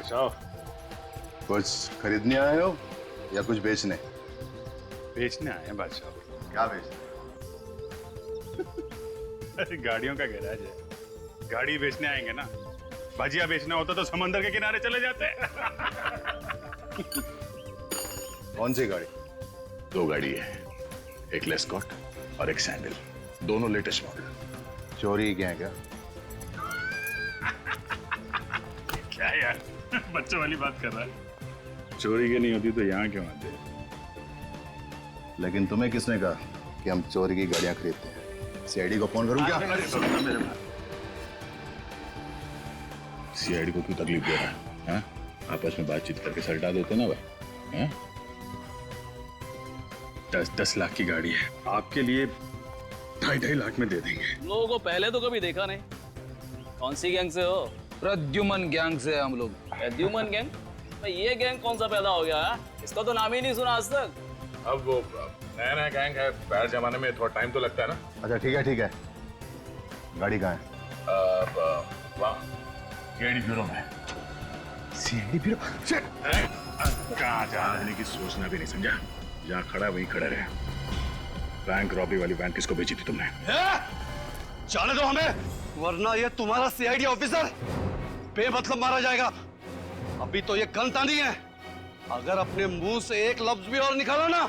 बचाओ। कुछ खरीदने आए हो या कुछ बेचने? बेचने आए हैं बादशाह। क्या बेचने? अरे गाड़ियों का गैराज है, गाड़ी बेचने आएंगे ना। भजिया बेचना होता तो समंदर के किनारे चले जाते। कौन सी गाड़ी? 2 गाड़ी है, एक लेस्कॉट और एक सैंडल, दोनों लेटेस्ट मॉडल। चोरी क्या है क्या? क्या यार, बच्चों वाली बात कर रहा है। चोरी की नहीं होती तो यहाँ क्यों आते? लेकिन तुम्हें किसने कहा कि हम चोरी की गाड़ियां खरीदते हैं? सीआईडी को फोन करूं क्या? सीआईडी को क्यों तकलीफ दे रहा है? हाँ? आपस में बातचीत करके सर हटा देते ना भाई। हाँ? 10 लाख की गाड़ी है, आपके लिए 2.5 लाख में दे देंगे। लोगों को पहले तो कभी देखा नहीं। कौन सी गैंग से हो? प्रद्युमन गैंग से हम लोग। प्रद्युमन गैंग? भाई ये गैंग कौन सा पैदा हो गया है? इसका तो नाम ही नहीं सुना आज तक। अब वो नया गैंग है, पहले जमाने में थोड़ा टाइम तो लगता है ना। अच्छा ठीक है, गाड़ी कहाँ है? सीआईडी ब्यूरो में। CID bureau? कहाँ जाने की सोचना भी नहीं, समझा? जहाँ खड़ा वहीं खड़ा रहे। बैंक रॉबरी वाली वैन किसको बेची थी तुमने? जाने दो हमें, वरना ये तुम्हारा सीआईडी ऑफिसर बेमतलब मारा जाएगा। अभी तो ये गन तानी है, अगर अपने मुंह से एक लफ्ज भी और निकाला ना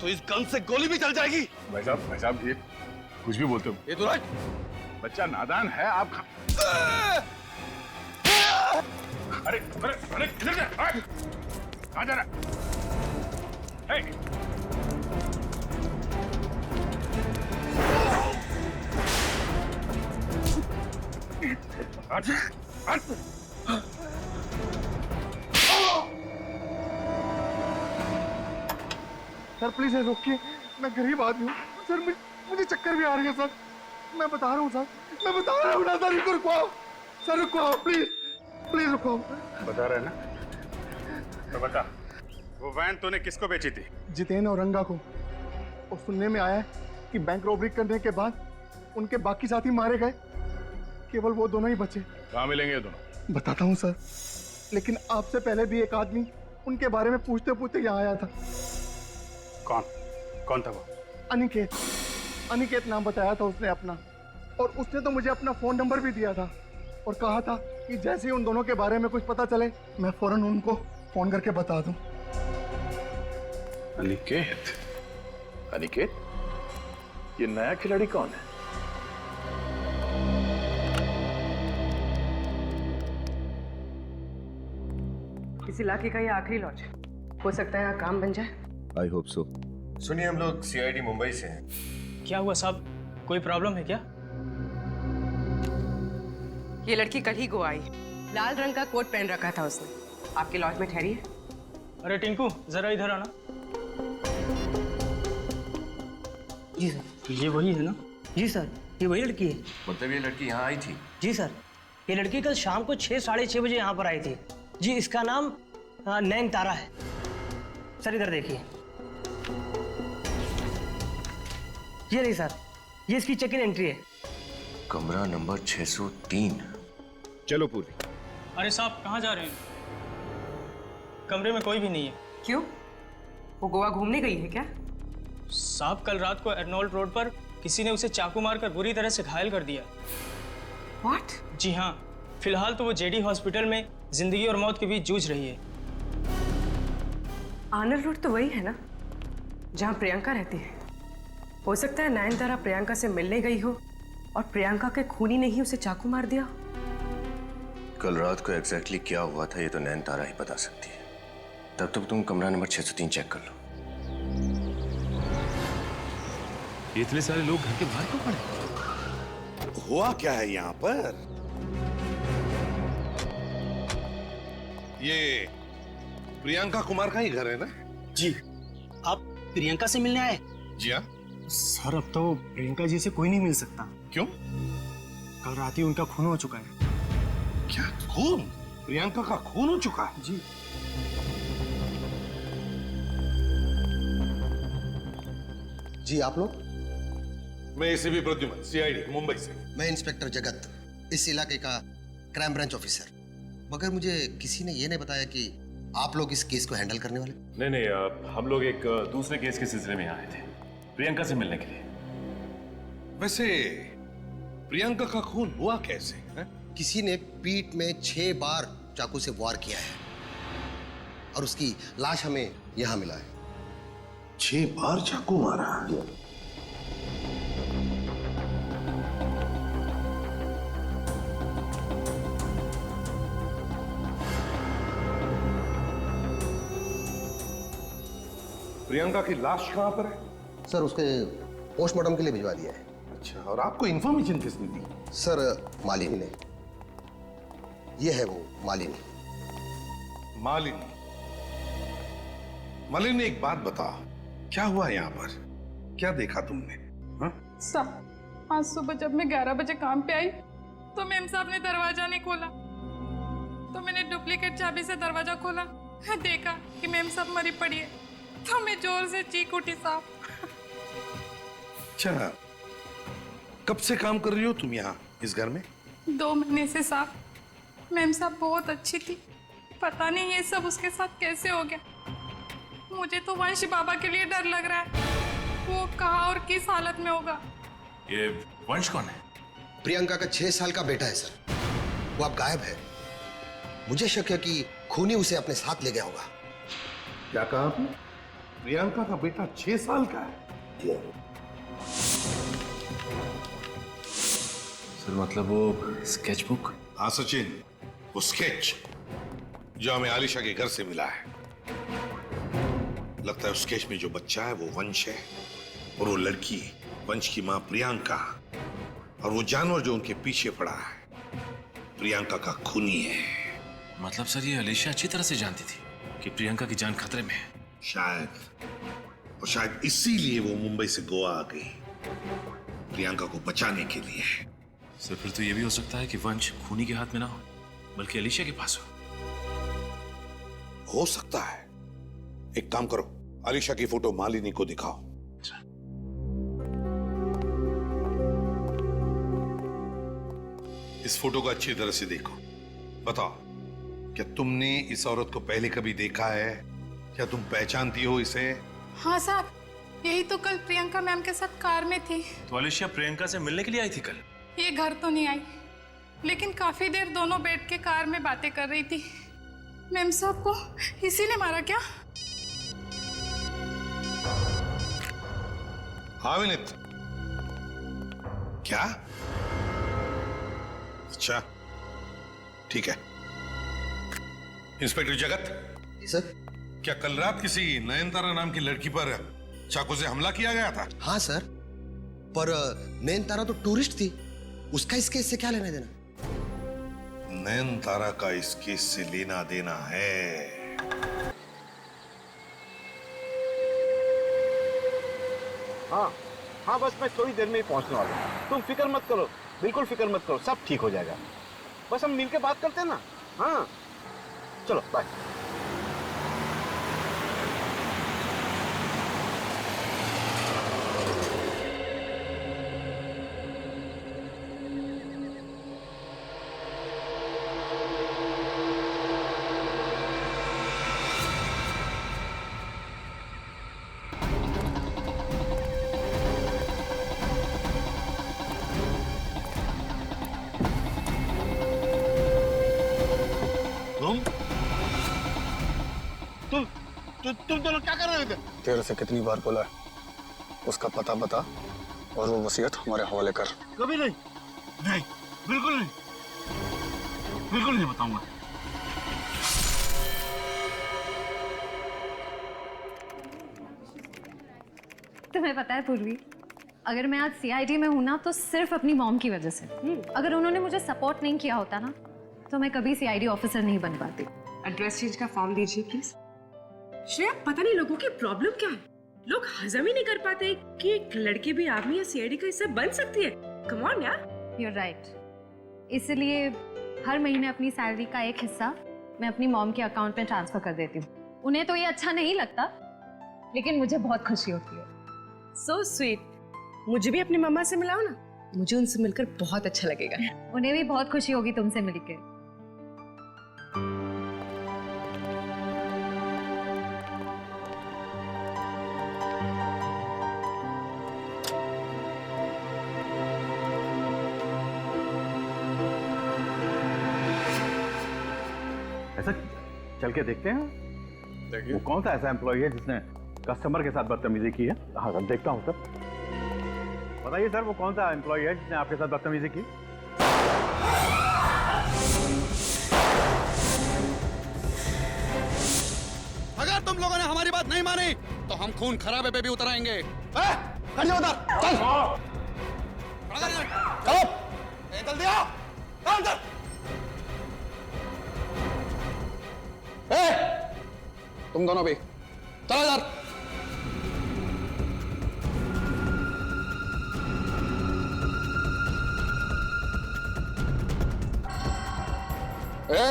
तो इस गन से गोली भी चल जाएगी। भाई साहब ये कुछ भी बोलते हो। ये तो राइट, बच्चा नादान है आप। अरे किधर जा? कहाँ जा रहा है? सर प्लीज रोकिए, मैं गरीब आदमी हूँ सर, मुझे चक्कर भी आ रही है सर। मैं बता रहा हूँ सर, मैं बता रहा हूँ ना सर, रुकवाओ सर, रुकवाओ प्लीज रुकवाओ। बता रहे ना तो बता, वो वैन तूने किसको बेची थी? जितेन और रंगा को। और सुनने में आया है कि बैंक रॉबरी करने के बाद उनके बाकी साथी मारे गए, केवल वो दोनों ही बचे। कहाँ मिलेंगे ये दोनों? बताता हूँ सर, लेकिन आपसे पहले भी एक आदमी उनके बारे में पूछते पूछते यहाँ आया था। कौन था वो? अनिकेत नाम बताया था उसने अपना, और उसने तो मुझे अपना फोन नंबर भी दिया था और कहा था कि जैसे ही उन दोनों के बारे में कुछ पता चले मैं फौरन उनको फोन करके बता दूं। अनिकेत? ये नया खिलाड़ी कौन है? इस इलाके का ये आखिरी लॉज है, हो सकता है यहाँ काम बन जाए। I hope so. सुनिए, हम लोग सीआईडी मुंबई से हैं। क्या हुआ साहब, कोई प्रॉब्लम है क्या? ये लड़की कल ही गोवा आई, लाल रंग का कोट पहन रखा था उसने। आपके लॉज में ठहरी है। अरे टिंकू जरा इधर आना। जी सर। ये वही है ना? जी सर, ये वही लड़की है। मतलब ये लड़की यहाँ आई थी? जी सर, ये लड़की कल शाम को 6 साढ़े 6 बजे यहाँ पर आई थी। जी, इसका नाम नैन तारा है। सर इधर देखिए, ये नहीं सर, ये इसकी चेक इन एंट्री है। कमरा नंबर 603। चलो पूरी। अरे साहब कहाँ जा रहे हैं? कमरे में कोई भी नहीं है। क्यों, वो गोवा घूमने गई है क्या? साहब कल रात को अर्नोल्ड रोड पर किसी ने उसे चाकू मारकर बुरी तरह से घायल कर दिया। व्हाट? जी हाँ, फिलहाल तो वो जेडी हॉस्पिटल में जिंदगी और मौत के बीच जूझ रही है। आर्नल्ड रोड तो वही है ना जहाँ प्रियंका रहती है। हो सकता है नयनतारा प्रियंका से मिलने गई हो और प्रियंका के खूनी ने ही उसे चाकू मार दिया। कल रात को एग्जैक्टली क्या हुआ था ये तो नैनतारा ही बता सकती है। तब तक तुम कमरा नंबर 603 चेक कर लो। इतने सारे लोग घर के बाहर क्यों खड़े? हुआ क्या है यहाँ पर? ये प्रियंका कुमार का ही घर है ना? जी, आप प्रियंका से मिलने आए? जी हाँ। सर अब तो प्रियंका जी से कोई नहीं मिल सकता। क्यों? कल रात ही उनका खून हो चुका है। क्या खून? प्रियंका का खून हो चुका है? जी। जी आप लोग? मैं एसीपी प्रद्युमन, सीआईडी मुंबई से। मैं इंस्पेक्टर जगत, इस इलाके का क्राइम ब्रांच ऑफिसर। मगर मुझे किसी ने ये नहीं बताया कि आप लोग इस केस को हैंडल करने वाले। नहीं नहीं, हम लोग एक दूसरे केस के सिलसिले में आए थे, प्रियंका से मिलने के लिए। वैसे प्रियंका का खून हुआ कैसे है? किसी ने पीठ में 6 बार चाकू से वार किया है और उसकी लाश हमें यहां मिला है। 6 बार चाकू मारा? प्रियंका की लाश कहां पर है? सर उसके पोस्टमार्टम के लिए भिजवा दिया है। अच्छा, और आपको इंफॉर्मेशन किसने दी? सर मालिनी ने। ये है वो मालिनी। मालिनी। मालिनी, एक बात बता, क्या हुआ यहाँ पर? क्या देखा तुमने? हाँ? साहब, आज सुबह जब मैं 11 बजे काम पे आई तो मेम साहब ने दरवाजा नहीं खोला, तो मैंने डुप्लीकेट चाबी से दरवाजा खोला, देखा कि मेम साहब मरी पड़ी है, तो मैं जोर से चीख उठी साहब। अच्छा, कब से काम कर रही हो तुम यहाँ इस घर में? 2 महीने से साहब। मेम साहब बहुत अच्छी थी, पता नहीं ये सब उसके साथ कैसे हो गया। मुझे तो वंश बाबा के लिए डर लग रहा है, वो कहाँ और किस हालत में होगा। ये वंश कौन है? प्रियंका का 6 साल का बेटा है सर, वो अब गायब है। मुझे शक है कि खूनी उसे अपने साथ ले गया होगा। क्या कहा आपने? प्रियंका का बेटा 6 साल का है? सर मतलब वो स्केचबुक? हाँ सचिन, वो स्केच जो हमें आलिशा के घर से मिला है। लगता है उस स्केच में जो बच्चा है वो वंश है, और वो लड़की वंश की मां प्रियंका, और वो जानवर जो उनके पीछे पड़ा है प्रियंका का खूनी है। मतलब सर ये आलिशा अच्छी तरह से जानती थी कि प्रियंका की जान खतरे में है। शायद, और शायद इसीलिए वो मुंबई से गोवा आ गई प्रियंका को बचाने के लिए। सर फिर तो ये भी हो सकता है कि वंश खूनी के हाथ में ना हो बल्कि आलिशा के पास हो सकता है। एक काम करो, आलिशा की फोटो मालिनी को दिखाओ। इस फोटो को अच्छी तरह से देखो। बताओ, क्या तुमने इस औरत को पहले कभी देखा है? क्या तुम पहचानती हो इसे? हाँ साहब, यही तो कल प्रियंका मैम के साथ कार में थी। तो आलिशा प्रियंका से मिलने के लिए आई थी कल? ये घर तो नहीं आई, लेकिन काफी देर दोनों बैठ के कार में बातें कर रही थी। मैम साहब को इसी ने मारा क्या? हाँ विनीत, क्या? अच्छा ठीक है। इंस्पेक्टर जगत। सर। क्या कल रात किसी नयनतारा नाम की लड़की पर चाकू से हमला किया गया था? हाँ सर, पर नयनतारा तो टूरिस्ट थी, उसका इस केस से क्या लेना देना? नयनतारा का इस केस से लेना देना है। हाँ हाँ, बस मैं थोड़ी देर में ही पहुंचने वाला हूँ। तुम फिक्र मत करो, बिल्कुल फिक्र मत करो, सब ठीक हो जाएगा। बस हम मिलके बात करते हैं ना। हाँ चलो बाय। तुम दोनों क्या कर रहे थे? तेरे से कितनी बार बोला है, उसका पता बता और वो वसीयत हमारे हवाले कर। कभी नहीं, नहीं, बिल्कुल नहीं, बिल्कुल नहीं बताऊंगा। तुम्हें पता है पूर्वी, अगर मैं आज सीआईडी में हूं ना तो सिर्फ अपनी मॉम की वजह से। अगर उन्होंने मुझे सपोर्ट नहीं किया होता ना तो मैं कभी सीआईडी ऑफिसर नहीं बन पाती। एड्रेस चेंज का फॉर्म दीजिए प्लीज। श्रेया, पता नहीं लोगों की प्रॉब्लम क्या है, लोग हजम ही नहीं कर पाते कि एक लड़की भी आर्मी या सीआईडी का हिस्सा बन सकती है। कम ऑन यार। You're right. इसलिए हर महीने अपनी सैलरी का एक हिस्सा मैं अपनी मॉम के अकाउंट में ट्रांसफर कर देती हूँ। उन्हें तो ये अच्छा नहीं लगता, लेकिन मुझे बहुत खुशी होती है। So sweet। मुझे भी अपनी मम्मा से मिलाओ ना, मुझे उनसे मिलकर बहुत अच्छा लगेगा। उन्हें भी बहुत खुशी होगी तुमसे मिलकर। सर चल के देखते हैं। देखिए वो कौन सा ऐसा एम्प्लॉय है जिसने कस्टमर के साथ बदतमीजी की है? हाँ सर देखता हूँ सर। बताइए सर वो कौन सा एम्प्लॉय है जिसने आपके साथ बदतमीजी की? अगर तुम लोगों ने हमारी बात नहीं मानी तो हम खून खराबे पे भी उतर आएंगे। खड़े उधर चल। चलो जल्दी आओ अंदर। तुम दोनों भी चलो इधर।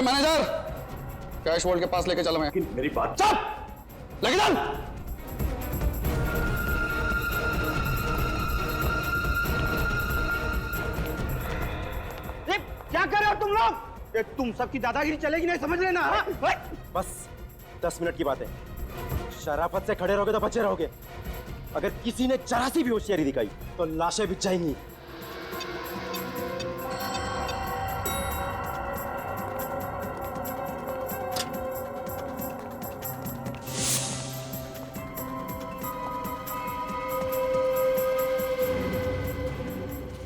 मैनेजर कैश वॉल्ट के पास लेके चलो। मैं मेरी बात चल लेके चल। क्या कर रहे हो तुम लोग? तुम सबकी दादागिरी चलेगी नहीं, समझ लेना। बस 10 मिनट की बात है। शराफत से खड़े रहोगे तो बचे रहोगे। अगर किसी ने जरा सी भी होशियारी दिखाई तो लाशें बिछ जाएंगी।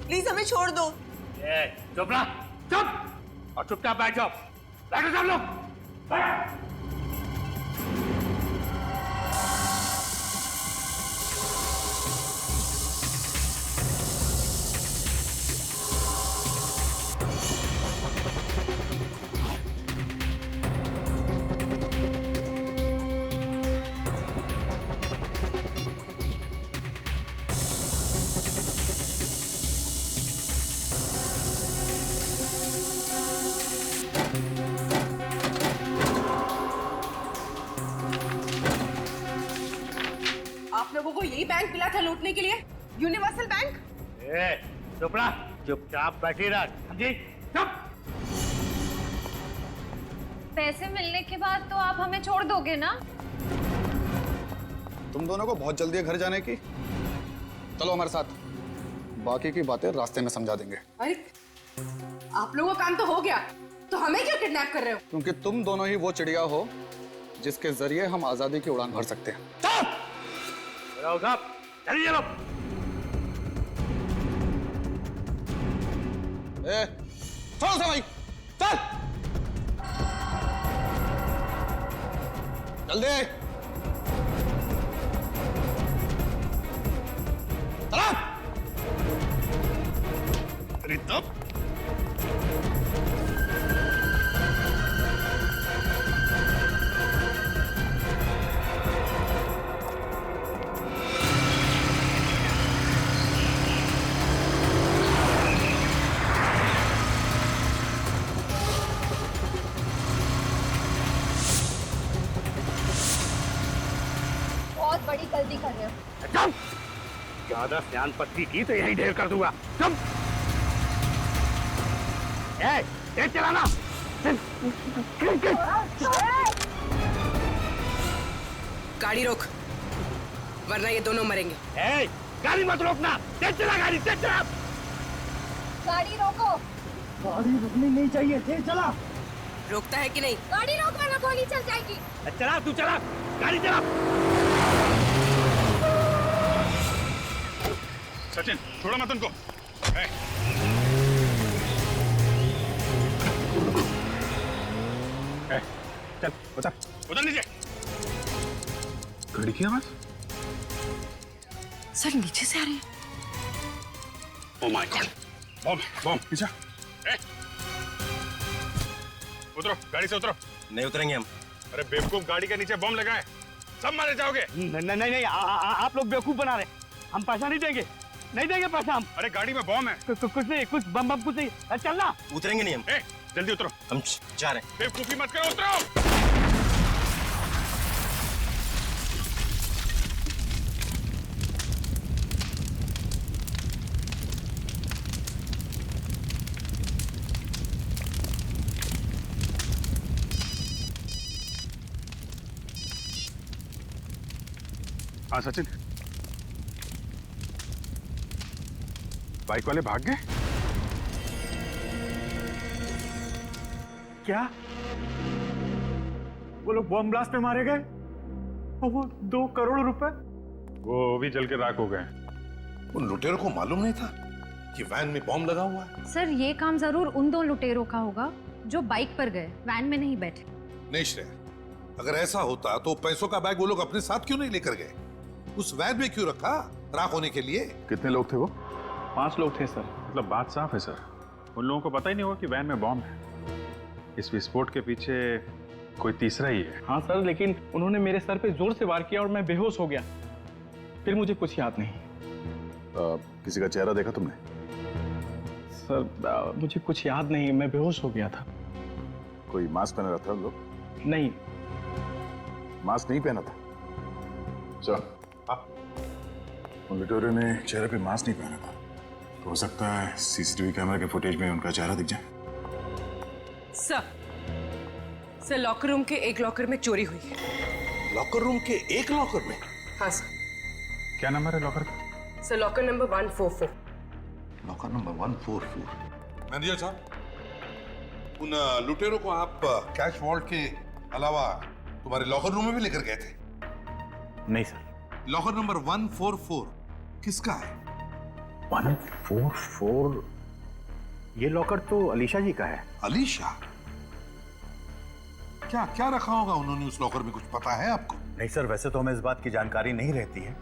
प्लीज हमें छोड़ दो। चुप रहा, चुप और चुपचाप बैठ जाओ। बैठो सब लोग। आप लोगों को यही बैंक मिला था लूटने के लिए, यूनिवर्सल बैंक? चुप रहा, चुपचाप बैठी रह, समझी? चुप। पैसे मिलने के बाद तो आप हमें छोड़ दोगे ना? तुम दोनों को बहुत जल्दी है घर जाने की। चलो हमारे साथ, बाकी की बातें रास्ते में समझा देंगे। अरे आप लोगों का काम तो हो गया, तो हमें क्यों किडनैप कर रहे हो? क्योंकि तुम दोनों ही वो चिड़िया हो जिसके जरिए हम आजादी की उड़ान भर सकते हैं। चलिए चलो। छोड़ो से भाई, चल जल्दी चला। अरे तब बड़ी गलती कर रहे हो। ज्यादा स्यान पत्ती की तो यही ढेर कर दूंगा। चुप। तेज चलाना। गाड़ी रोक, वरना ये दोनों मरेंगे। गाड़ी मत रोकना, तेज चला गाड़ी, तेज चला। गाड़ी रोको। गाड़ी रुकनी नहीं चाहिए, तेज चला। रोकता है कि नहीं? गाड़ी रोक वरना गोली चल जाएगी। चला तू, चला गाड़ी चला। सचिन छोड़ो मत उनको। चल उतर, उतर नीचे। गाड़ी की आवाज? सर नीचे से आ रही है। ओह माय गॉड, बम बम नीचे। उतरो, गाड़ी से उतरो। नहीं उतरेंगे हम। अरे बेवकूफ, गाड़ी के नीचे बम लगा है, सब मारे जाओगे। नहीं नहीं नहीं, आप लोग बेवकूफ बना रहे। हम पैसा नहीं देंगे, नहीं देंगे पैसा हम। अरे गाड़ी में बम है। कुछ नहीं, कुछ बम बम कुछ नहीं। चलना। उतरेंगे नहीं हम। जल्दी उतरो। हम जा रहे हैं। बेवकूफी मत करो, उतरो। हाँ सचिन, बाइक वाले भाग गए क्या? वो लोग बॉम्ब ब्लास्ट में मारे गए और वो 2 करोड़ रुपए वो भी जल के राख हो गए। उन लुटेरों को मालूम नहीं था कि वैन में बॉम्ब लगा हुआ है। सर ये काम जरूर उन 2 लुटेरों का होगा जो बाइक पर गए, वैन में नहीं बैठे। नहीं श्रेया, अगर ऐसा होता तो पैसों का बैग वो लोग अपने साथ क्यों नहीं लेकर गए? उस वैन में क्यों रखा? राख होने के लिए। कितने लोग थे वो? 5 लोग थे सर। मतलब बात साफ है सर, उन लोगों को पता ही नहीं होगा कि वैन में बॉम्ब है। इस विस्फोट के पीछे कोई तीसरा ही है। हाँ सर, लेकिन उन्होंने मेरे सर पे जोर से वार किया और मैं बेहोश हो गया। फिर मुझे कुछ याद नहीं। किसी का चेहरा देखा तुमने? सर मुझे कुछ याद नहीं, मैं बेहोश हो गया था। कोई मास्क पहना था लोग? नहीं, मास्क नहीं पहना था। चल, उन लुटेरों ने चेहरे पे मास्क नहीं पहना था, तो हो सकता है सीसीटीवी कैमरा के फुटेज में उनका चेहरा दिख जाए। सर लॉकर रूम के एक लॉकर में चोरी हुई है। लॉकर रूम के एक लॉकर में? हाँ सर। क्या नंबर है लॉकर का? Sir locker number 144। Locker number 144। Manager साहब, उन लुटेरों को आप कैश वॉल्ट के अलावा तुम्हारे लॉकर रूम में भी लेकर गए थे? नहीं सर। लॉकर नंबर 144 किसका है? 144? ये लॉकर तो अलीशा जी का है। अलीशा? क्या क्या रखा होगा उन्होंने उस लॉकर में, कुछ पता है आपको? नहीं सर, वैसे तो हमें इस बात की जानकारी नहीं रहती है,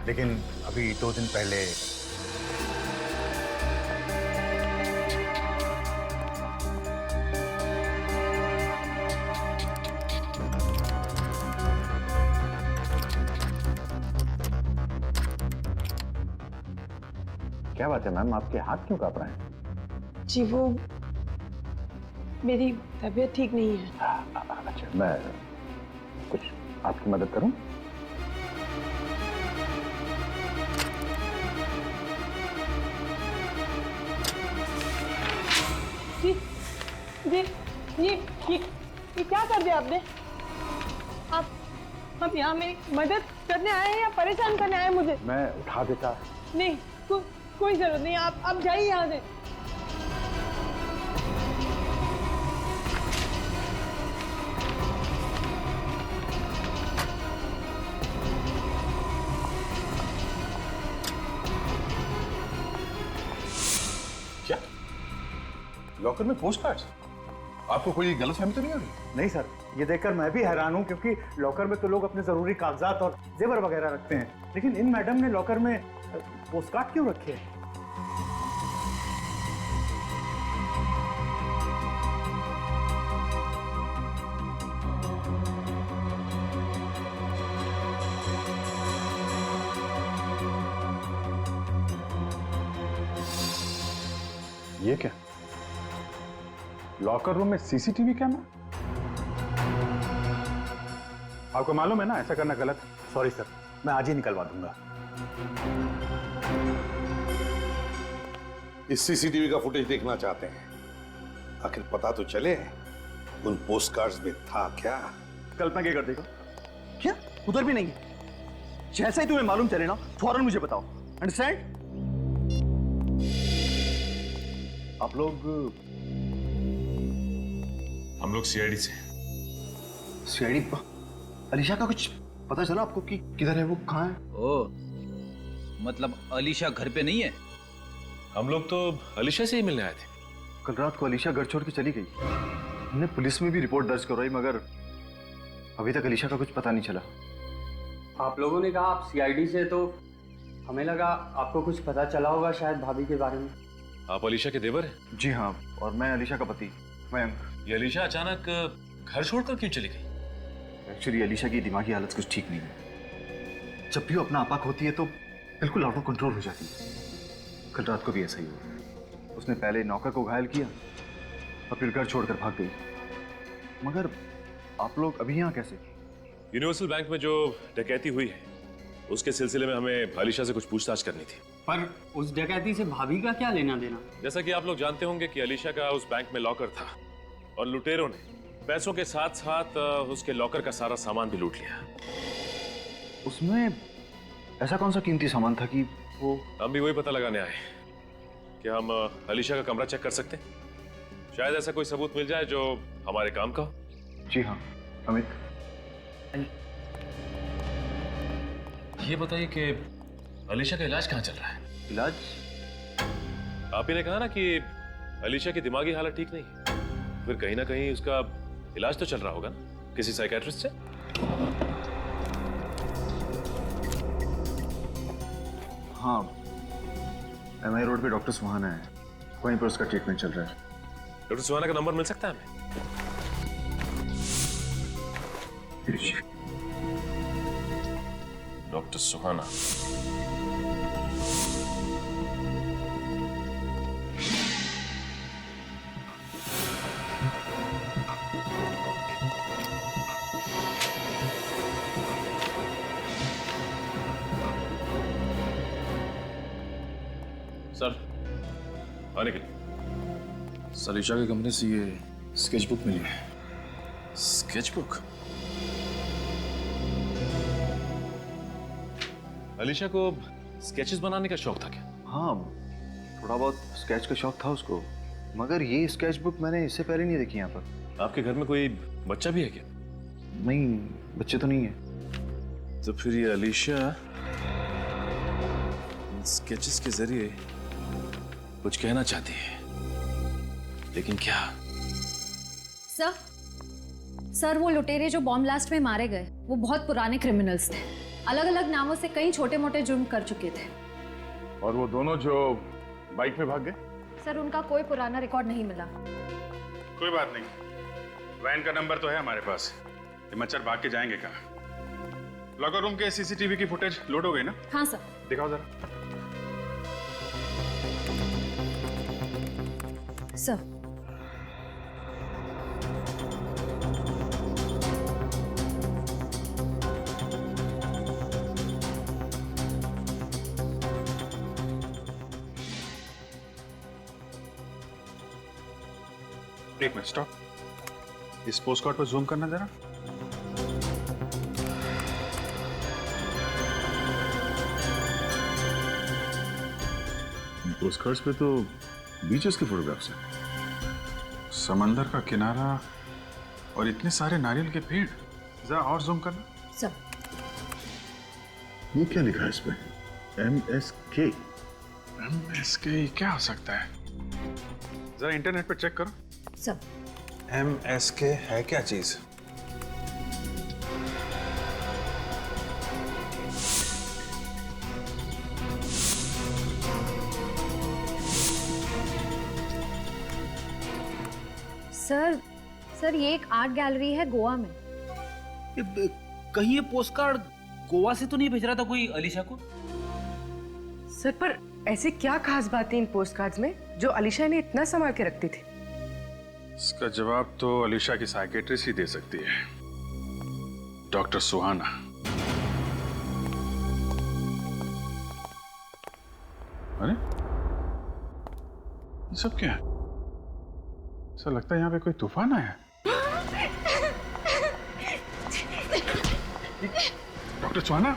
लेकिन अभी 2 दिन पहले क्या बात है मैम, आपके हाथ क्यों कांप रहे हैं? जी वो मेरी तबीयत ठीक नहीं है। अच्छा, मैं कुछ आपकी मदद करूं? जी जी ये क्या कर दिया आपने? आप यहाँ मेरी मदद करने आए हैं या परेशान करने आए हैं मुझे? मैं उठा देता। नहीं, कोई जरूरत नहीं, आप जाइए यहाँ से। क्या लॉकर में पोस्ट कार्ड्स? आपको कोई गलतफहमी तो नहीं हो रही? नहीं सर, ये देखकर मैं भी हैरान हूँ, क्योंकि लॉकर में तो लोग अपने जरूरी कागजात और जेवर वगैरह रखते हैं, लेकिन इन मैडम ने लॉकर में पोस्ट कार्ड क्यों रखे हैं? ये क्या? लॉकर रूम में सीसीटीवी कैमरा? आपको मालूम है ना ऐसा करना गलत है। सॉरी सर, मैं आज ही निकलवा दूंगा। इस सीसीटीवी का फुटेज देखना चाहते हैं, आखिर पता तो चले उन पोस्ट कार्ड्स में था क्या। कल्पना क्या कर देगा? क्या उधर भी नहीं? जैसे ही तुम्हें मालूम चले ना, फौरन मुझे बताओ। अंडरस्टैंड? आप लोग? हम लोग सीआईडी से। सीआईडी? अलीशा का कुछ पता चला आपको कि किधर है वो, कहाँ है? ओ, मतलब अलीशा घर पे नहीं है? हम लोग तो अलीशा से ही मिलने आए थे। कल रात को अलीशा घर छोड़ के चली गई। हमने पुलिस में भी रिपोर्ट दर्ज करवाई, मगर अभी तक अलीशा का कुछ पता नहीं चला। आप लोगों ने कहा आप सीआईडी से, तो हमें लगा आपको कुछ पता चला होगा शायद भाभी के बारे में। आप अलीशा के देवर हैं? जी हाँ, और मैं अलीशा का पति मयंक। ये अलीशा अचानक घर छोड़कर क्यों चली गई? एक्चुअली अलीशा की दिमागी हालत कुछ ठीक नहीं है। जब भी वो अपना आपा होती है तो बिल्कुल आउट ऑफ कंट्रोल हो जाती है। कल रात को भी ऐसा ही हुआ। उसने पहले नौकर को घायल किया और फिर घर छोड़कर भाग गई। मगर आप लोग अभी यहाँ कैसे? यूनिवर्सल बैंक में जो डकैती हुई है उसके सिलसिले में हमें अलीशा से कुछ पूछताछ करनी थी। पर उस डकैती से भाभी का क्या लेना देना? जैसा कि आप लोग जानते होंगे कि अलीशा का उस बैंक में लॉकर था और लुटेरों ने पैसों के साथ साथ उसके लॉकर का सारा सामान भी लूट लिया। उसमें ऐसा कौन सा कीमती सामान था कि वो? हम भी वही पता लगाने आए कि हम अलीशा का कमरा चेक कर सकते हैं। शायद ऐसा कोई सबूत मिल जाए जो हमारे काम का हो। जी हाँ, अमित, ये बताइए कि अलीशा का इलाज कहाँ चल रहा है? इलाज? आप ही ने कहा ना कि अलीशा की दिमागी हालत ठीक नहीं है, फिर कहीं ना कहीं उसका इलाज तो चल रहा होगा ना किसी साइकियाट्रिस्ट से? हाँ, MI रोड पे डॉक्टर सुहाना है, वहीं पर उसका ट्रीटमेंट चल रहा है। डॉक्टर सुहाना का नंबर मिल सकता है हमें? डॉक्टर सुहाना। सर, आने के लिए। सलीशा की कंपनी से ये स्केचबुक मिली है। स्केचबुक? अलीशा को स्केचेस बनाने का शौक था क्या? हाँ, थोड़ा बहुत स्केच का शौक था उसको, मगर ये स्केच बुक मैंने इससे पहले नहीं देखी यहाँ पर। आपके घर में कोई बच्चा भी है क्या? नहीं, बच्चे तो नहीं है। तो फिर ये अलीशा स्केचेस के जरिए कुछ कहना चाहती है, लेकिन क्या? सर वो लुटेरे जो बॉम्ब ब्लास्ट में मारे गए वो बहुत पुराने क्रिमिनल्स थे, अलग अलग नामों से कई छोटे मोटे जुर्म कर चुके थे। और वो दोनों जो बाइक में भाग गए? सर उनका कोई पुराना रिकॉर्ड नहीं मिला। कोई बात नहीं, वैन का नंबर तो है हमारे पास। ये मच्छर भाग के जाएंगे कहाँ? लॉकर रूम के CCTV की फुटेज लोड हो गई ना? हाँ सर। दिखाओ जरा। सर एक मिनट, स्टॉप। इस पोस्ट कार्ड पर जूम करना जरा। पोस्ट कार्ड्स पे तो बीचेस के फोटोग्राफ्स हैं। समंदर का किनारा और इतने सारे नारियल के पेड़। जरा और जूम करना। सर ये क्या लिखा है इस पे? MSK। MSK क्या हो सकता है? जरा इंटरनेट पे चेक करो। सर MSK है क्या चीज? सर ये एक आर्ट गैलरी है गोवा में। कहीं ये पोस्टकार्ड गोवा से तो नहीं भेज रहा था कोई अलीशा को? सर पर ऐसी क्या खास बात थी इन पोस्ट कार्ड्स में जो अलीशा ने इतना संभाल के रखती थी? इसका जवाब तो अलीशा की साइकियाट्रिस्ट ही दे सकती है, डॉक्टर सुहाना। अरे ये सब क्या है? ऐसा लगता है यहाँ पे कोई तूफान आया। डॉक्टर सुहाना,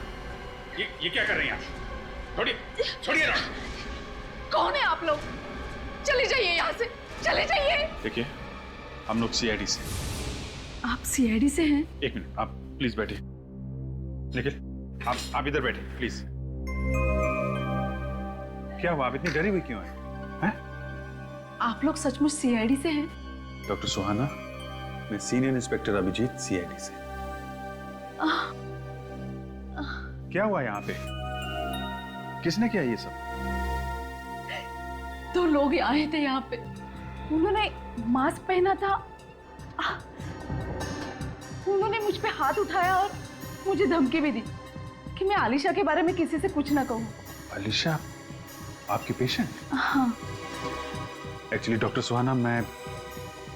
ये क्या कर रही हैं आप? छोड़िए ना। कौन है आप लोग? चले जाइए यहाँ से, चले जाइए। देखिए, हम लोग CID से। आप CID से हैं? एक मिनट, आप प्लीज बैठिए। निखिल, आप इधर बैठिए प्लीज। क्या हुआ? आप इतनी डरी हुई क्यों है? आप लोग सचमुच CID से हैं? डॉक्टर सुहाना, मैं सीनियर इंस्पेक्टर अभिजीत, CID से। क्या हुआ यहाँ पे? किसने किया ये सब? दो लोग आए थे यहाँ पे, उन्होंने मास्क पहना था, उन्होंने मुझ पे हाथ उठाया और मुझे धमकी भी दी कि मैं आलिशा के बारे में किसी से कुछ ना कहूँ। अलीशा आपकी पेशेंट? हाँ। एक्चुअली डॉक्टर सुहाना, मैं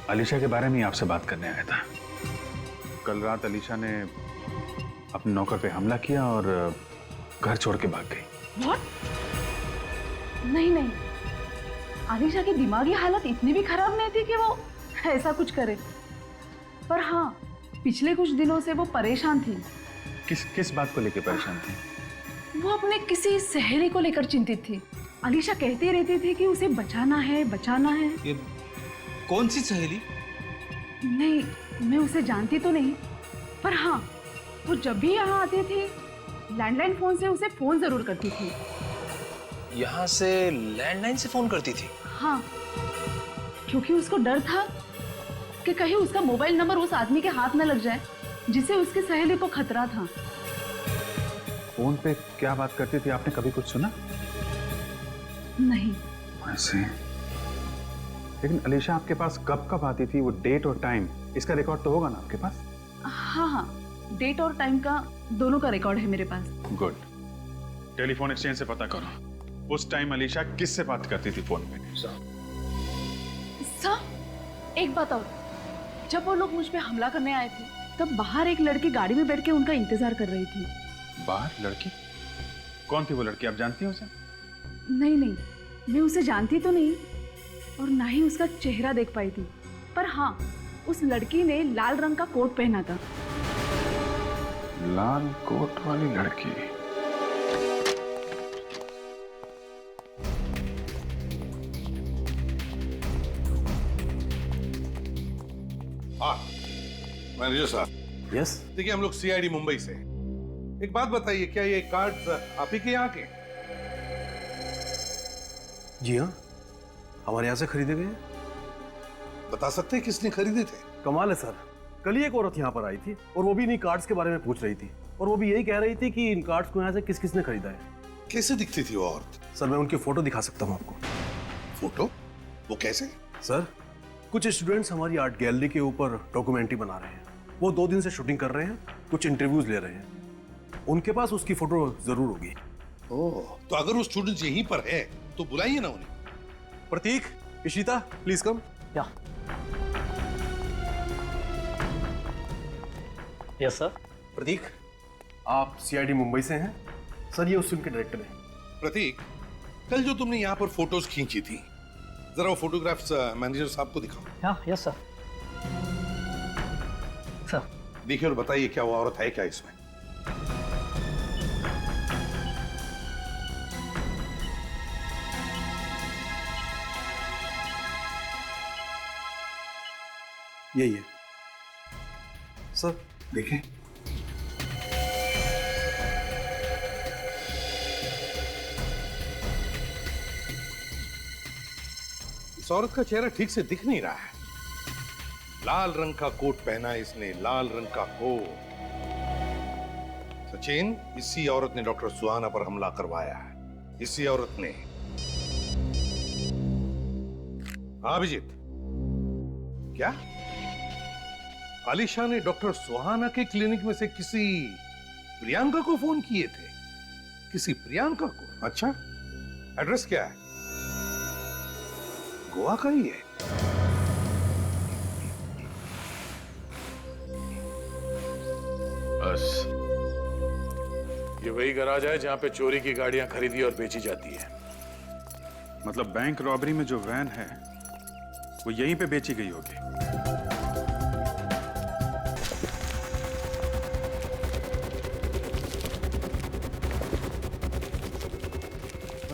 अलीशा के बारे में ही आपसे बात करने आया था। कल रात अलीशा ने अपने नौकर पे हमला किया और घर छोड़ के भाग गई। What? नहीं, आलिशा की दिमागी हालत इतनी भी खराब नहीं थी कि वो ऐसा कुछ करे। पर हाँ, पिछले कुछ दिनों से वो परेशान थी। किस बात को लेकर परेशान थी? वो अपने किसी सहेली को लेकर चिंतित थी। अलीशा कहती रहती थी कि उसे बचाना है। ये कौन सी सहेली? नहीं, मैं उसे जानती तो नहीं, पर हाँ, वो जब भी यहाँ आते थे लैंडलाइन फोन से उसे फोन जरूर करती थी। यहाँ से लैंडलाइन से फोन करती थी? हाँ, क्योंकि उसको डर था कि कहीं उसका मोबाइल नंबर उस आदमी के हाथ न लग जाए जिसे उसकी सहेली को खतरा था। फोन पे क्या बात करती थी, आपने कभी कुछ सुना? नहीं। ऐसे? लेकिन अलीशा आपके पास कब कब आती थी, वो डेट और टाइम, इसका रिकॉर्ड तो होगा ना आपके पास? हाँ हाँ, डेट और टाइम का दोनों का रिकॉर्ड है मेरे पास। गुड। टेलीफोन एक्सचेंज से पता करो उस टाइम अलीशा किससे बात करती थी फोन पे। सर, एक बात और, जब वो लोग मुझ पे हमला करने आए थे तब बाहर एक लड़की गाड़ी में बैठ के उनका इंतजार कर रही थी। बाहर लड़की? कौन थी वो लड़की, आप जानती हैं उसे? नहीं नहीं, मैं उसे जानती तो नहीं और ना ही उसका चेहरा देख पाई थी, पर हाँ, उस लड़की ने लाल रंग का कोट पहना था। लाल कोट वाली लड़की? हाँ मैनेजर साहब। यस। देखिए हम लोग सीआईडी मुंबई से। एक बात बताइए, क्या ये कार्ड आप ही के यहाँ के? जी हाँ, हमारे यहाँ से खरीदे गए। बता सकते हैं किसने खरीदे थे? कमाल है सर, कल ही एक औरत यहाँ पर आई थी और वो भी इन्हीं कार्ड्स के बारे में पूछ रही थी और वो भी यही कह रही थी कि इन कार्ड्स को यहाँ से किस किसने खरीदा है। कैसे दिखती थी वो औरत? सर मैं उनकी फोटो दिखा सकता हूँ आपको। फोटो? वो कैसे? सर कुछ स्टूडेंट्स हमारी आर्ट गैलरी के ऊपर डॉक्यूमेंट्री बना रहे हैं। वो 2 दिन से शूटिंग कर रहे हैं, कुछ इंटरव्यूज ले रहे हैं। उनके पास उसकी फोटो जरूर होगी। ओह, तो अगर वो स्टूडेंट्स यहीं पर है तो बुलाइए ना उन्हें। प्रतीक, इशिता, प्लीज कम। या यस सर। प्रतीक, आप सीआईडी मुंबई से हैं? सर ये उस फिल्म के डायरेक्टर हैं। प्रतीक, कल जो तुमने यहाँ पर फोटोज खींची थी, जरा वो फोटोग्राफ्स मैनेजर साहब को दिखाओ। हाँ यस सर। सर देखिए और बताइए क्या वो औरत है क्या इसमें? यही है सर, देखें। इस औरत का चेहरा ठीक से दिख नहीं रहा है। लाल रंग का कोट पहना है इसने, लाल रंग का कोट। सचिन, इसी औरत ने डॉक्टर सुहाना पर हमला करवाया है। इसी औरत ने। हाँ अभिजीत, क्या आलिशा ने डॉक्टर सुहाना के क्लिनिक में से किसी प्रियंका को फोन किए थे? किसी प्रियंका को? अच्छा, एड्रेस क्या है? गोवा का ही है। बस ये वही गराज है जहां पे चोरी की गाड़ियां खरीदी और बेची जाती है। मतलब बैंक रॉबरी में जो वैन है वो यहीं पे बेची गई होगी।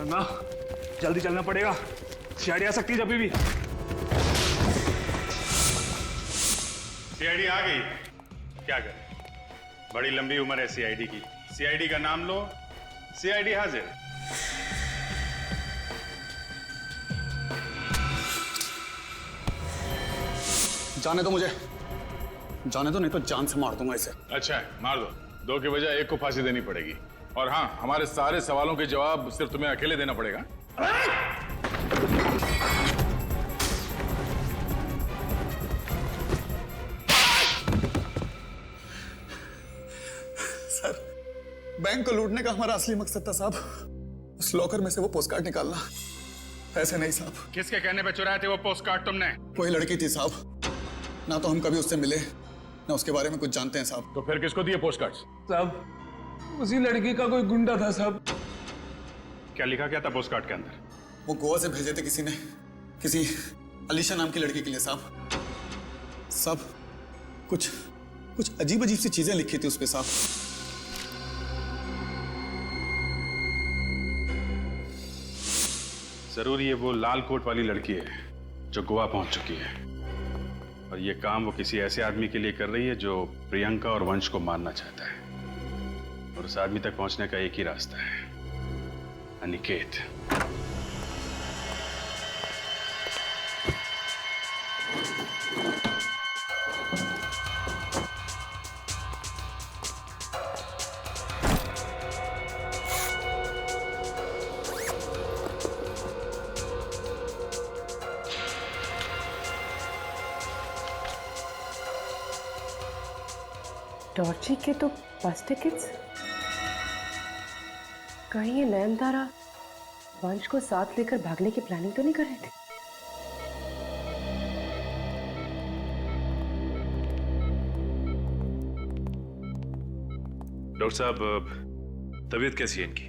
ना जल्दी चलना पड़ेगा, सीआईडी आ सकती है जब भी। सीआईडी आ गई, क्या करें, बड़ी लंबी उम्र है सीआईडी की। सीआईडी का नाम लो, सीआईडी हाजिर। जाने दो मुझे, जाने दो, नहीं तो जान से मार दूंगा इसे। अच्छा है, मार दो। 2 की बजाय 1 को फांसी देनी पड़ेगी। और हाँ, हमारे सारे सवालों के जवाब सिर्फ तुम्हें अकेले देना पड़ेगा। सर, बैंक को लूटने का हमारा असली मकसद था साहब, उस लॉकर में से वो पोस्टकार्ड निकालना। ऐसे नहीं साहब। किसके कहने पे चुराए थे वो पोस्टकार्ड तुमने? कोई लड़की थी साहब, ना तो हम कभी उससे मिले ना उसके बारे में कुछ जानते हैं साहब। तो फिर किसको दिए पोस्टकार्ड्स? साहब, उसी लड़की का कोई गुंडा था साहब। क्या लिखा क्या था पोस्टकार्ड के अंदर? वो गोवा से भेजे थे किसी ने, किसी अलीशा नाम की लड़की के लिए साहब। साहब कुछ अजीब अजीब सी चीजें लिखी थी उस पे साहब। जरूर ये वो लाल कोट वाली लड़की है जो गोवा पहुंच चुकी है। और ये काम वो किसी ऐसे आदमी के लिए कर रही है जो प्रियंका और वंश को मारना चाहता है। और उस आदमी तक पहुंचने का एक ही रास्ता है, अनिकेत। डॉर्ची के तो बस टिकट्स। कहीं ये नयनतारा वंश को साथ लेकर भागने की प्लानिंग तो नहीं कर रहे थे? डॉक्टर साहब, तबीयत कैसी है इनकी?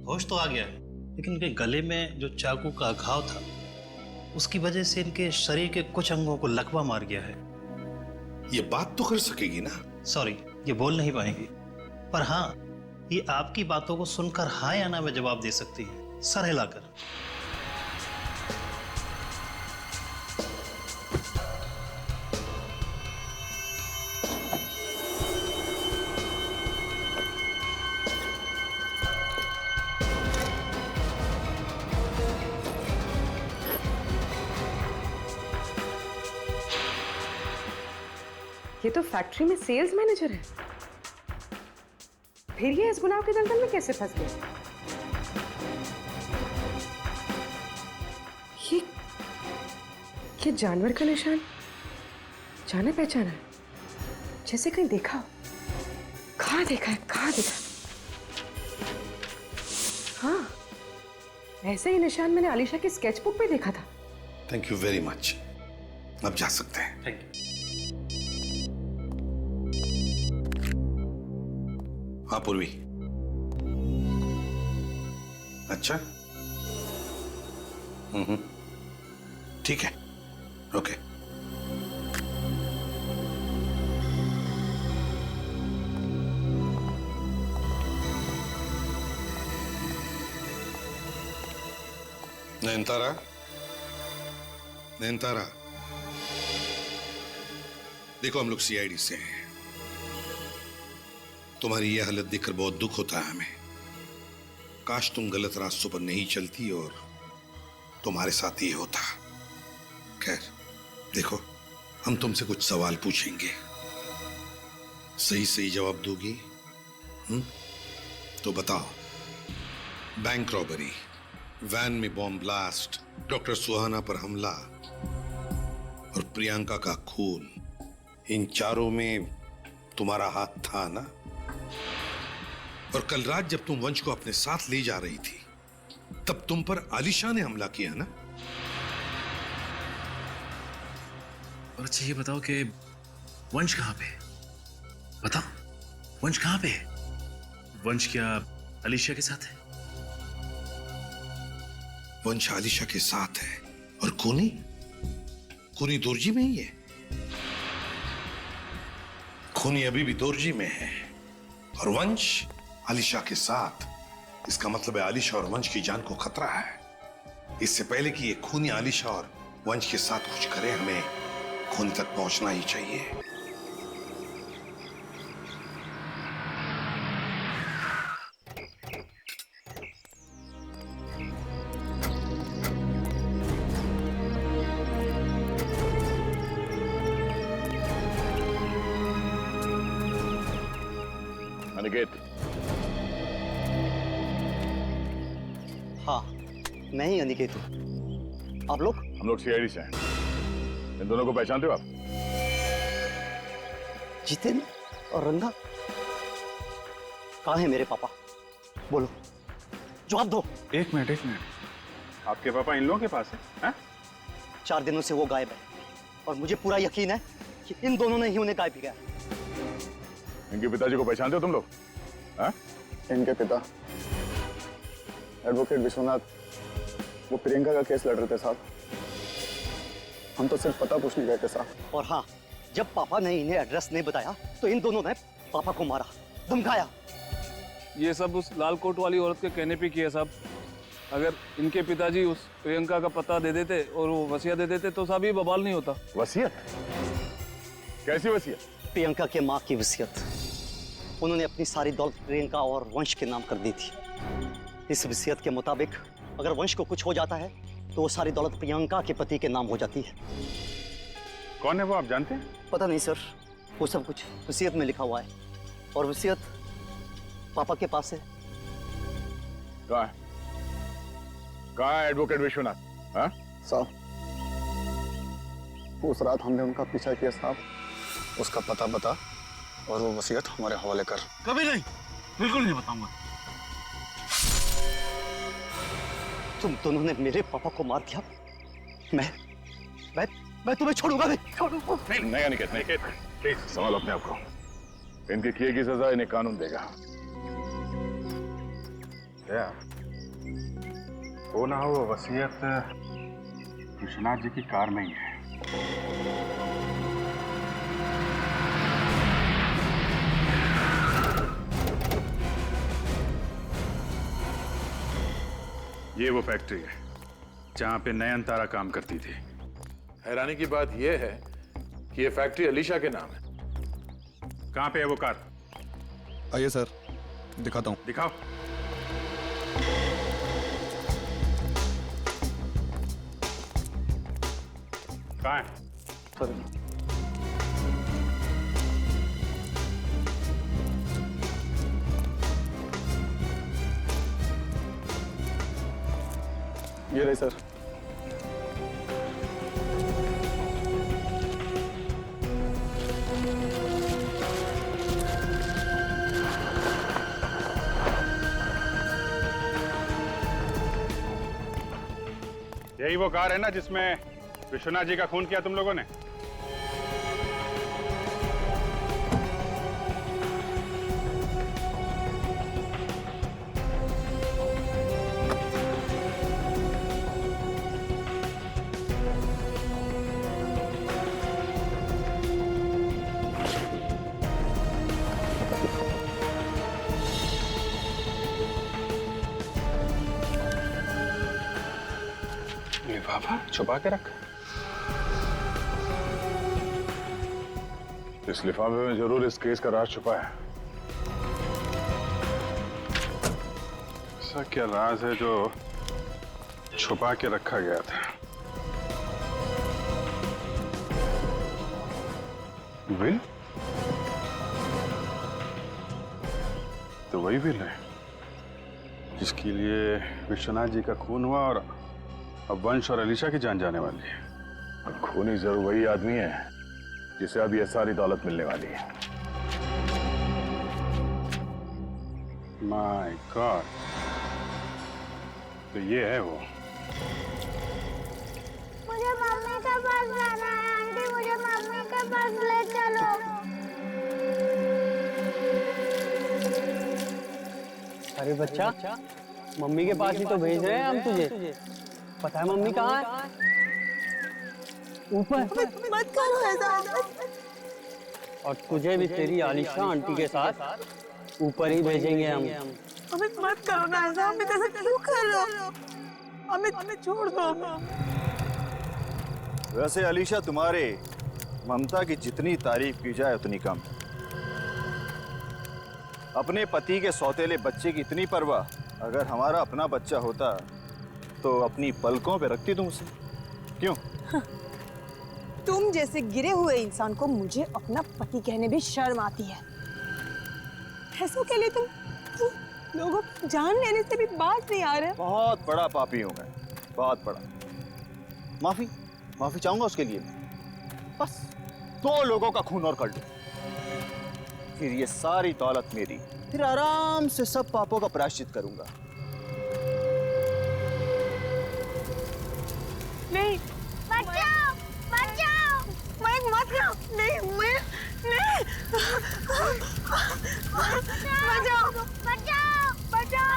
होश तो आ गया है, लेकिन इनके गले में जो चाकू का घाव था उसकी वजह से इनके शरीर के कुछ अंगों को लकवा मार गया है। ये बात तो कर सकेगी ना? सॉरी, ये बोल नहीं पाएंगी, पर हाँ, ये आपकी बातों को सुनकर हाँ या ना में जवाब दे सकती है, सर हिलाकर। ये तो फैक्ट्री में सेल्स मैनेजर है, फिर ये इस गुनाह के दलदल में कैसे फंस गए? ये जानवर का निशान जाना पहचाना है, जैसे कहीं देखा हो। कहाँ देखा है, कहाँ देखा? हाँ, ऐसे ही निशान मैंने आलिशा की स्केचबुक पे देखा था। Thank you very much. अब जा सकते हैं। Thank you. हाँ पूर्वी। अच्छा, ठीक है, ओके। नयनतारा, नयनतारा, देखो हम लोग सीआईडी से हैं। तुम्हारी यह हालत देखकर बहुत दुख होता है हमें। काश तुम गलत रास्तों पर नहीं चलती और तुम्हारे साथ ये होता। खैर, देखो हम तुमसे कुछ सवाल पूछेंगे, सही सही जवाब दोगी तो बताओ, बैंक रॉबरी, वैन में बॉम्ब ब्लास्ट, डॉक्टर सुहाना पर हमला और प्रियंका का खून, इन चारों में तुम्हारा हाथ था ना? और कल रात जब तुम वंश को अपने साथ ले जा रही थी तब तुम पर आलिशा ने हमला किया ना? और अच्छा ये बताओ कि वंश कहां पे? बताओ, वंश कहां पे है? वंश क्या आलिशा के साथ है? वंश आलिशा के साथ है और खूनी खूनी दोरजी में ही है। खूनी अभी भी दोरजी में है और वंश आलिशा के साथ। इसका मतलब है आलिशा और वंश की जान को खतरा है। इससे पहले कि ये खूनी आलिशा और वंश के साथ कुछ करे, हमें खूनी तक पहुंचना ही चाहिए। अनिकेत, हाँ, मैं ही अनिकेत हूँ। आप लोग? हम लोग सीआईडी से हैं। इन दोनों को पहचानते हो आप? जितेन और रंगा? कहाँ है मेरे पापा? बोलो, जवाब दो। एक मिनट, आपके पापा इन लोगों के पास है? 4 दिनों से वो गायब है और मुझे पूरा यकीन है कि इन दोनों ने ही उन्हें गायब किया। इनके पिताजी को पहचानते हो तुम लोग? इनके पिता एडवोकेट विश्वनाथ, वो प्रियंका का केस लड़ रहे थे साहब। हम तो सिर्फ पता पूछने गए थे साहब। और हाँ, जब पापा ने इन्हें एड्रेस नहीं बताया तो इन दोनों ने पापा को मारा, धमकाया। ये सब उस लाल कोट वाली औरत के कहने पे किया साहब। अगर इनके पिताजी उस प्रियंका का पता दे देते और वो वसीयत दे देते तो साहब ये बवाल नहीं होता। वसीयत? कैसी वसीयत? प्रियंका के माँ की वसीयत। उन्होंने अपनी सारी दौलत प्रियंका और वंश के नाम कर दी थी। इस वसीयत के मुताबिक अगर वंश को कुछ हो जाता है तो वो सारी दौलत प्रियंका के पति के नाम हो जाती है। कौन है वो, आप जानते हैं? पता नहीं सर, वो सब कुछ वसीयत में लिखा हुआ है और वसीयत पापा के पास है। कहाँ है एडवोकेट विश्वनाथ? हाँ साहब, उस रात हमने उनका पीछा किया साहब। उसका पता बता और वो वसीयत हमारे हवाले कर। कभी नहीं, बिल्कुल नहीं बताऊंगा। तुम दोनों ने मेरे पापा को मार दिया। मैं तुम्हें छोड़ूंगा नहीं। नहीं अनिकेत, नहीं, प्लीज संभालो अपने आप को। इनकी किए की सजा इन्हें कानून देगा। क्या हो ना हो, वसीयत विश्वनाथ जी की कार में ही है। ये वो फैक्ट्री है जहां पे नयन तारा काम करती थी। हैरानी की बात यह है कि ये फैक्ट्री अलीशा के नाम है। कहां पे है वो कार? आइए सर, दिखाता हूँ। दिखाओ। कहां है? ये रही सर। यही वो कार है ना जिसमें विश्वनाथ जी का खून किया तुम लोगों ने? लिफाफा छुपा के रखा। इस लिफाफे में जरूर इस केस का राज छुपा है। ऐसा क्या राज है जो छुपा के रखा गया था? विल? तो वही विल है जिसके लिए विश्वनाथ जी का खून हुआ और अब वंश और अलीशा की जान जाने वाली है। खूनी जरूर वही आदमी है जिसे अब ये सारी दौलत मिलने वाली है। माय गॉड, तो ये है वो। मुझे मम्मी के पास जाना है। आंटी, मुझे मम्मी के पास ले चलो। अरे बच्चा, मम्मी के पास ही तो भेज रहे हैं हम तुझे। पता है मम्मी कहाँ है? ऊपर। मत करो ऐसा। और तुझे भी तेरी आलिशा आंटी के साथ ऊपर ही भेजेंगे हम। अमित मत करो ना ऐसा। अमित ऐसा क्यों कर रहे हो? अमित छोड़ दो। वैसे अलीशा, तुम्हारे ममता की जितनी तारीफ की जाए उतनी कम। अपने पति के सौतेले बच्चे की इतनी परवाह अगर हमारा अपना बच्चा होता तो अपनी पलकों पे रखती तुम उसे। क्यों? तुम जैसे गिरे हुए इंसान को मुझे अपना पति कहने भी शर्म आती है। ऐसों के लिए तुम लोगों की जान लेने से भी बात नहीं आ रहे। बहुत बड़ा पापी हूं मैं, बहुत बड़ा। माफी चाहूंगा उसके लिए। बस 2 लोगों का खून और कर दो, फिर ये सारी दौलत मेरी। फिर आराम से सब पापों का प्रायश्चित करूंगा। नहीं, बचाओ, बचाओ, मैं मत करो। नहीं, मैं नहीं। बचाओ, बचाओ, बचाओ,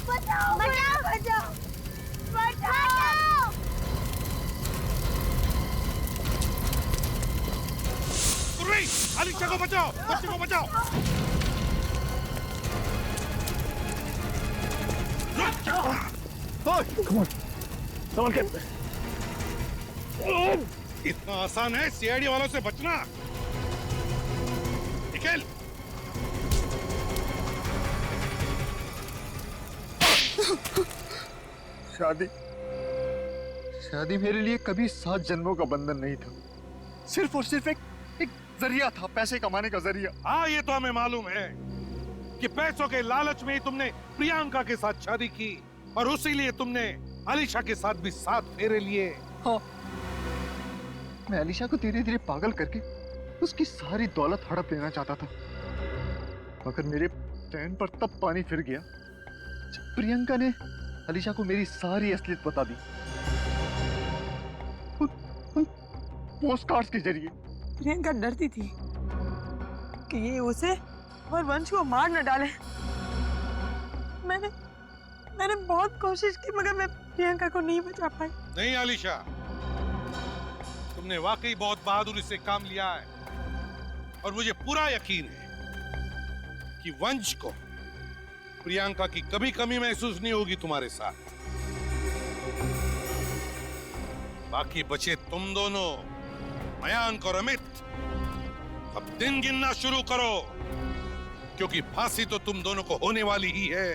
बचाओ, बचाओ, बचाओ। अलीशा को बचाओ, बच्चे को बचाओ। संभल के। इतना आसान है सीआईडी वालों से बचना? निकल। शादी मेरे लिए कभी 7 जन्मों का बंधन नहीं था, सिर्फ और सिर्फ एक जरिया था, पैसे कमाने का जरिया। हाँ, ये तो हमें मालूम है कि पैसों के लालच में ही तुमने प्रियंका के साथ शादी की और उसी लिए तुमने अलीशा के साथ भी 7 फेरे लिए। हाँ, मैं अलीशा को धीरे धीरे पागल करके उसकी सारी दौलत हड़प लेना चाहता था, मगर मेरे प्लान पर तब पानी फिर गया जब प्रियंका ने अलीशा को मेरी सारी असलियत बता दी, पोस्ट कार्ड्स के जरिए। प्रियंका डरती थी कि ये उसे और वंश को मार न डाले। मैंने बहुत कोशिश की मगर मैं प्रियंका को नहीं बचा पाई। नहीं अलीशा, तुमने वाकई बहुत बहादुरी से काम लिया है और मुझे पूरा यकीन है कि वंश को प्रियंका की कभी कमी महसूस नहीं होगी तुम्हारे साथ। बाकी बचे तुम दोनों, मयांक और अमित, अब दिन गिनना शुरू करो क्योंकि फांसी तो तुम दोनों को होने वाली ही है।